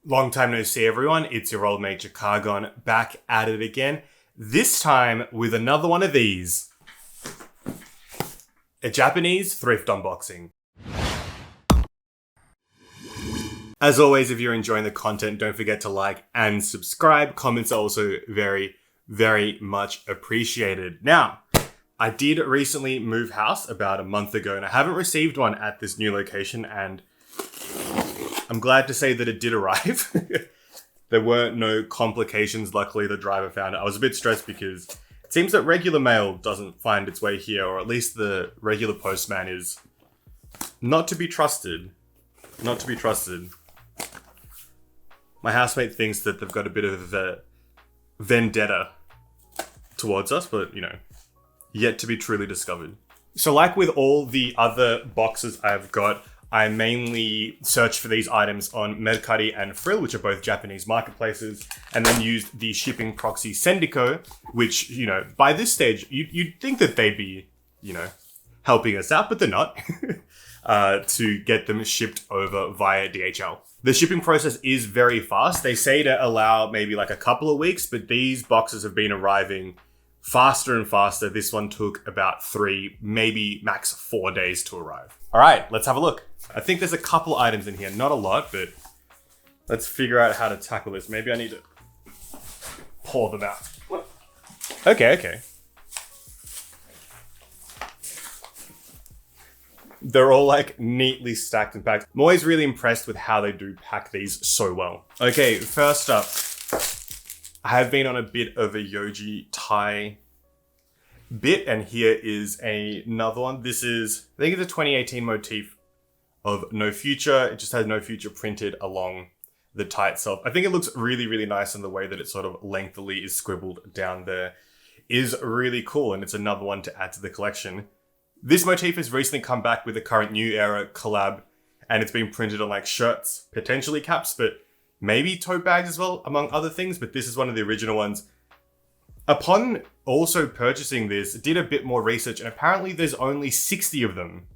Long time no see, everyone. It's your old mate Cargon back at it again. This time with another one of these. A Japanese thrift unboxing. As always, if you're enjoying the content, don't forget to like and subscribe. Comments are also very, very much appreciated. Now, I did recently move house about a month ago and I haven't received one at this new location, and I'm glad to say that it did arrive. There were no complications. Luckily, the driver found it. I was a bit stressed because it seems that regular mail doesn't find its way here, or at least the regular postman is not to be trusted. Not to be trusted. My housemate thinks that they've got a bit of a vendetta towards us, but, you know, yet to be truly discovered. So like with all the other boxes I've got, I mainly search for these items on Mercari and Fril, which are both Japanese marketplaces, and then used the shipping proxy Sendico, which, you know, by this stage, you'd think that they'd be, you know, helping us out, but they're not, to get them shipped over via DHL. The shipping process is very fast. They say to allow maybe like a couple of weeks, but these boxes have been arriving faster and faster. This one took about 3, maybe max 4 days to arrive. All right, let's have a look. I think there's a couple items in here, not a lot, but let's figure out how to tackle this. Maybe I need to pour them out. Okay. They're all like neatly stacked and packed. I'm always really impressed with how they do pack these so well. Okay, first up, I have been on a bit of a Yohji tie bit, and here is another one. This is, I think it's a 2018 motif of No Future. It just has No Future printed along the tie itself. I think it looks really, really nice, and the way that it sort of lengthily is scribbled down there is really cool, and it's another one to add to the collection. This motif has recently come back with a current New Era collab, and it's been printed on like shirts, potentially caps, but maybe tote bags as well, among other things, but this is one of the original ones. Upon also purchasing this, did a bit more research, and apparently there's only 60 of them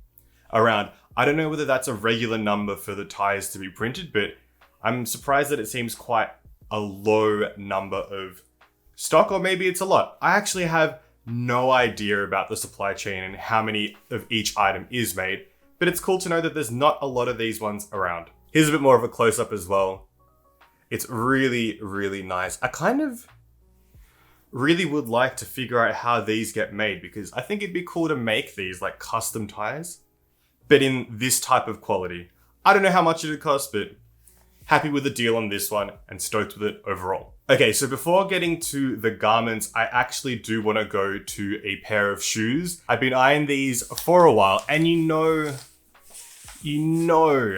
around. I don't know whether that's a regular number for the ties to be printed, but I'm surprised that it seems quite a low number of stock, or maybe it's a lot. I actually have no idea about the supply chain and how many of each item is made, but it's cool to know that there's not a lot of these ones around. Here's a bit more of a close-up as well. It's really, really nice. I kind of really would like to figure out how these get made, because I think it'd be cool to make these like custom ties, but in this type of quality. I don't know how much it would cost, but happy with the deal on this one and stoked with it overall. Okay, so before getting to the garments, I actually do want to go to a pair of shoes. I've been eyeing these for a while, and you know,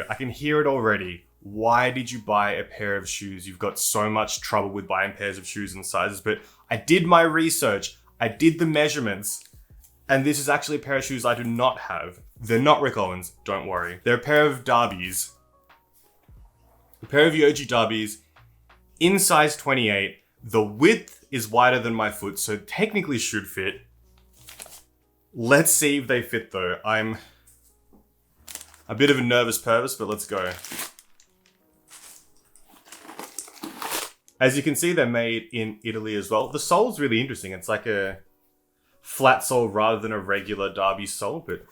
I can hear it already. Why did you buy a pair of shoes? You've got so much trouble with buying pairs of shoes and sizes, but I did my research. I did the measurements, and this is actually a pair of shoes I do not have. They're not Rick Owens, don't worry. They're a pair of Derbies. A pair of Yohji Derbies in size 28. The width is wider than my foot, so technically should fit. Let's see if they fit though. I'm a bit of a nervous purpose, but let's go. As you can see, they're made in Italy as well. The sole's really interesting. It's like a flat sole rather than a regular Derby sole, but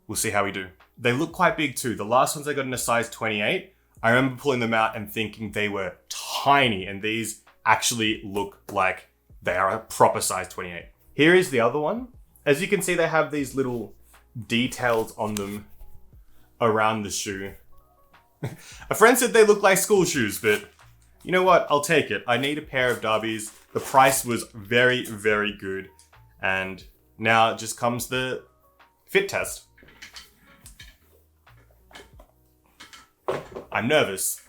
we'll see how we do. They look quite big too. The last ones I got in a size 28, I remember pulling them out and thinking they were tiny, and these actually look like they are a proper size 28. Here is the other one. As you can see, they have these little details on them around the shoe. A friend said they look like school shoes, but you know what? I'll take it. I need a pair of Derbies. The price was very, very good. And now just comes the fit test. I'm nervous.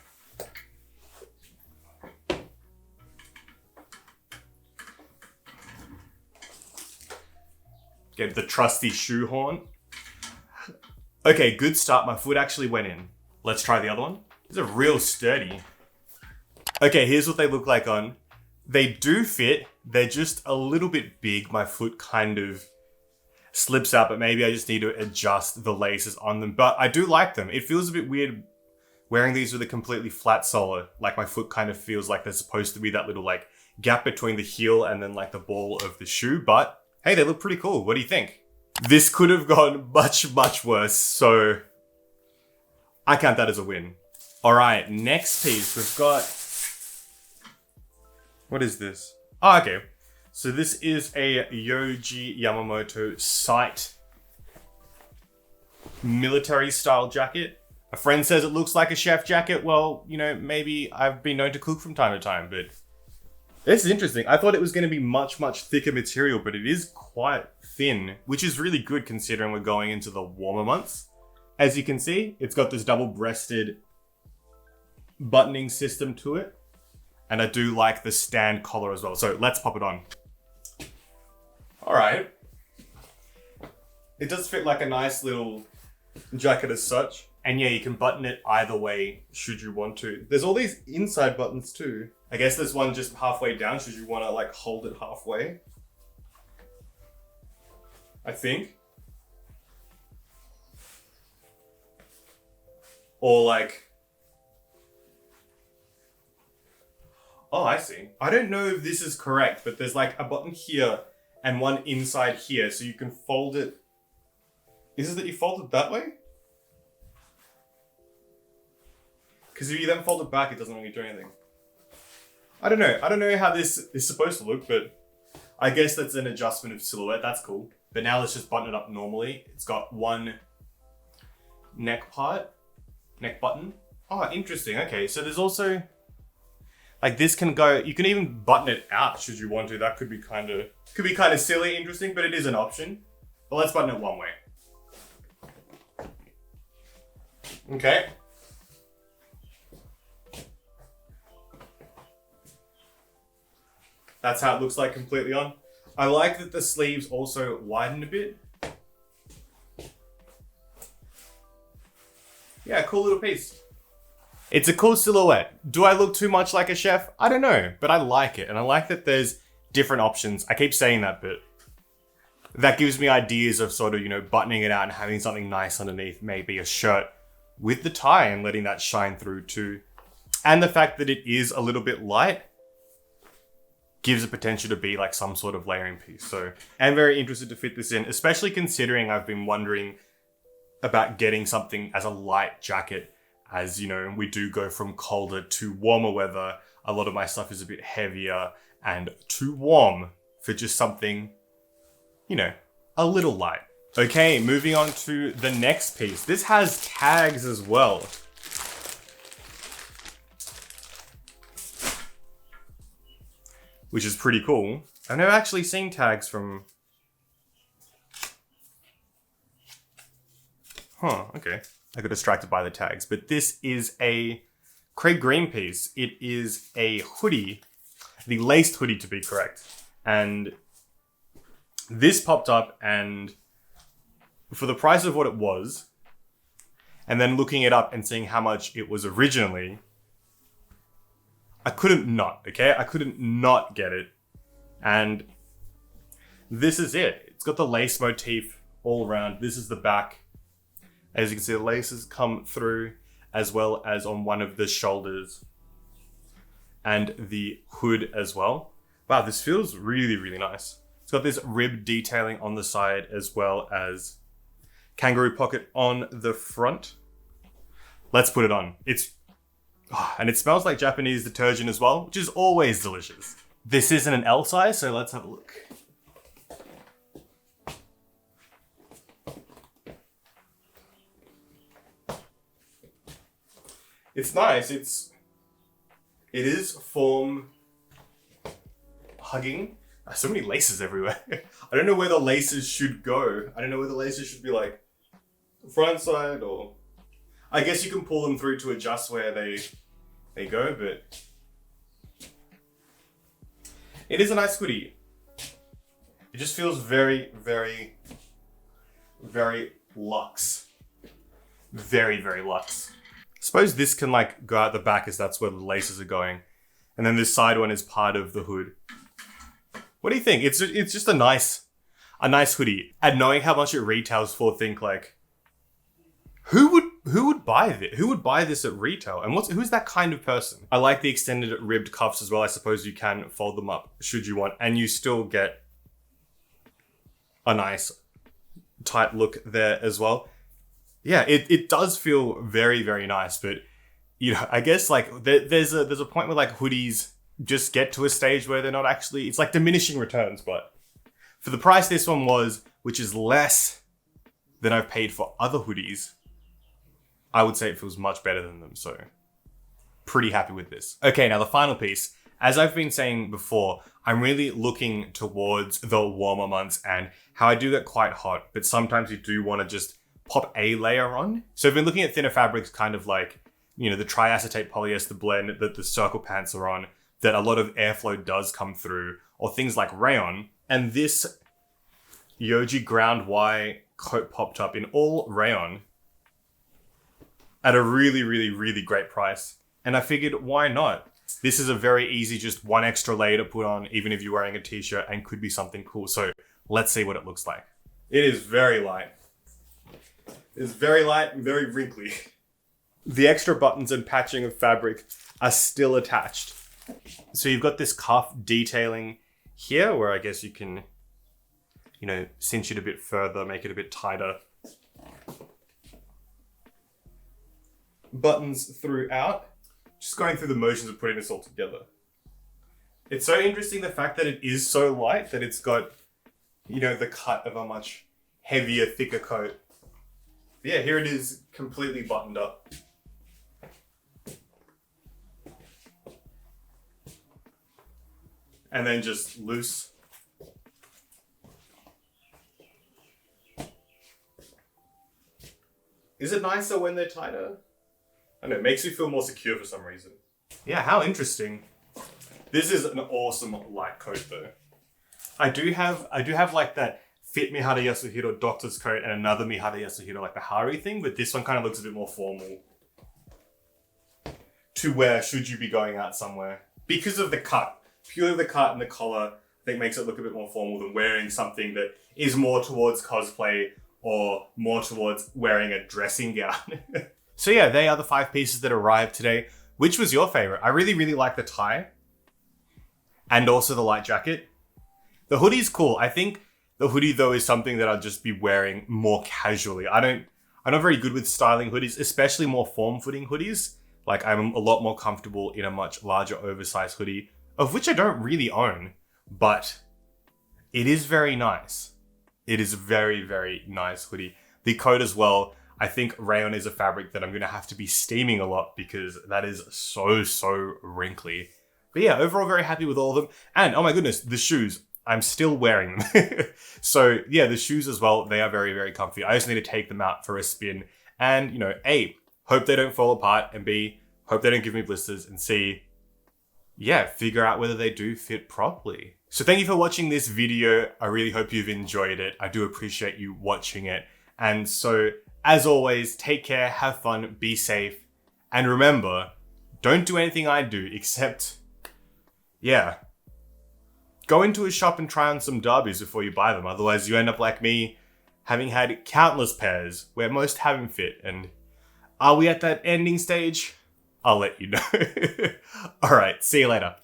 Get the trusty shoehorn. Okay, good start. My foot actually went in. Let's try the other one. These are real sturdy. Okay, here's what they look like on. They do fit. They're just a little bit big. My foot kind of slips out, but maybe I just need to adjust the laces on them. But I do like them. It feels a bit weird wearing these with a completely flat sole, like my foot kind of feels like there's supposed to be that little like gap between the heel and then like the ball of the shoe, but hey, they look pretty cool. What do you think? This could have gone much, much worse, so I count that as a win. All right, next piece, we've got, what is this? Oh, okay. So this is a Yohji Yamamoto sight military style jacket. A friend says it looks like a chef jacket. Well, you know, maybe I've been known to cook from time to time, but this is interesting. I thought it was going to be much, much thicker material, but it is quite thin, which is really good considering we're going into the warmer months. As you can see, it's got this double-breasted buttoning system to it. And I do like the stand collar as well. So let's pop it on. All right. It does fit like a nice little jacket as such. And yeah, you can button it either way should you want to. There's all these inside buttons too. I guess there's one just halfway down should you want to like hold it halfway. I think. Or like, oh, I see. I don't know if this is correct, but there's like a button here and one inside here. So you can fold it. Is it that you fold it that way? Because if you then fold it back, it doesn't really do anything. I don't know. I don't know how this is supposed to look, but I guess that's an adjustment of silhouette. That's cool. But now let's just button it up normally. It's got one neck button. Oh, interesting. Okay, so there's also, like this can go, you can even button it out should you want to. That could be kind of silly, interesting, but it is an option. But let's button it one way. Okay. That's how it looks like completely on. I like that the sleeves also widen a bit. Yeah, cool little piece. It's a cool silhouette. Do I look too much like a chef? I don't know, but I like it. And I like that there's different options. I keep saying that, but that gives me ideas of sort of, you know, buttoning it out and having something nice underneath, maybe a shirt with the tie and letting that shine through too. And the fact that it is a little bit light gives a potential to be like some sort of layering piece. So I'm very interested to fit this in, especially considering I've been wondering about getting something as a light jacket. As you know, we do go from colder to warmer weather. A lot of my stuff is a bit heavier and too warm for just something, you know, a little light. Okay, moving on to the next piece. This has tags as well. Which is pretty cool. I've never actually seen tags from... Huh, okay. I got distracted by the tags, but this is a Craig Green piece. It is a hoodie, the laced hoodie to be correct. And this popped up, and for the price of what it was, and then looking it up and seeing how much it was originally, I couldn't not, okay? I couldn't not get it. And this is it. It's got the lace motif all around. This is the back. As you can see, the laces come through as well as on one of the shoulders and the hood as well. Wow, this feels really, really nice. It's got this rib detailing on the side as well as kangaroo pocket on the front. Let's put it on. And it smells like Japanese detergent as well, which is always delicious. This isn't an L size, so let's have a look. It's nice. It is form hugging. So many laces everywhere. I don't know where the laces should go. I don't know where the laces should be like front side or... I guess you can pull them through to adjust where they go, but it is a nice hoodie. It just feels very, very, very luxe. Very, very luxe. I suppose this can like go out the back as that's where the laces are going. And then this side one is part of the hood. What do you think? It's just a nice hoodie. And knowing how much it retails for, think like, who would who would buy this? Who would buy this at retail? And who's that kind of person? I like the extended ribbed cuffs as well. I suppose you can fold them up should you want, and you still get a nice tight look there as well. Yeah, it does feel very, very nice, but you know, I guess like there's a point where like hoodies just get to a stage where they're not actually, it's like diminishing returns, but for the price this one was, which is less than I've paid for other hoodies, I would say it feels much better than them. So pretty happy with this. Okay, now the final piece. As I've been saying before, I'm really looking towards the warmer months and how I do get quite hot, but sometimes you do want to just pop a layer on. So I've been looking at thinner fabrics, kind of like, you know, the triacetate polyester blend that the circle pants are on, that a lot of airflow does come through, or things like rayon. And this Yohji Ground Y coat popped up in all rayon at a really, really, really great price. And I figured, why not? This is a very easy, just one extra layer to put on, even if you're wearing a t-shirt, and could be something cool. So let's see what it looks like. It is very light. It's very light and very wrinkly. The extra buttons and patching of fabric are still attached. So you've got this cuff detailing here, where I guess you can, you know, cinch it a bit further, make it a bit tighter. Buttons throughout. Just going through the motions of putting this all together. It's so interesting, the fact that it is so light, that it's got, you know, the cut of a much heavier, thicker coat. But yeah, here it is, completely buttoned up. And then just loose. Is it nicer when they're tighter? I don't know, it makes you feel more secure for some reason. Yeah, how interesting. This is an awesome light coat though. I do have like that fit Mihara Yasuhiro doctor's coat and another Mihara Yasuhiro, like the Hari thing, but this one kind of looks a bit more formal to wear should you be going out somewhere. Because of the cut. Purely the cut and the collar, I think, makes it look a bit more formal than wearing something that is more towards cosplay or more towards wearing a dressing gown. So yeah, they are the 5 pieces that arrived today. Which was your favorite? I really, really like the tie and also the light jacket. The hoodie's cool. I think the hoodie though is something that I'll just be wearing more casually. I'm not very good with styling hoodies, especially more form-fitting hoodies. Like I'm a lot more comfortable in a much larger oversized hoodie, of which I don't really own, but it is very nice. It is a very, very nice hoodie. The coat as well, I think rayon is a fabric that I'm going to have to be steaming a lot because that is so wrinkly. But yeah, overall very happy with all of them. And oh my goodness, the shoes, I'm still wearing them. So yeah, the shoes as well, they are very, very comfy. I just need to take them out for a spin and, you know, A, hope they don't fall apart, and B, hope they don't give me blisters, and C, yeah, figure out whether they do fit properly. So thank you for watching this video. I really hope you've enjoyed it. I do appreciate you watching it. And so, as always, take care, have fun, be safe, and remember, don't do anything I do except, yeah, go into a shop and try on some Derbies before you buy them. Otherwise, you end up like me, having had countless pairs where most haven't fit. And are we at that ending stage? I'll let you know. All right, see you later.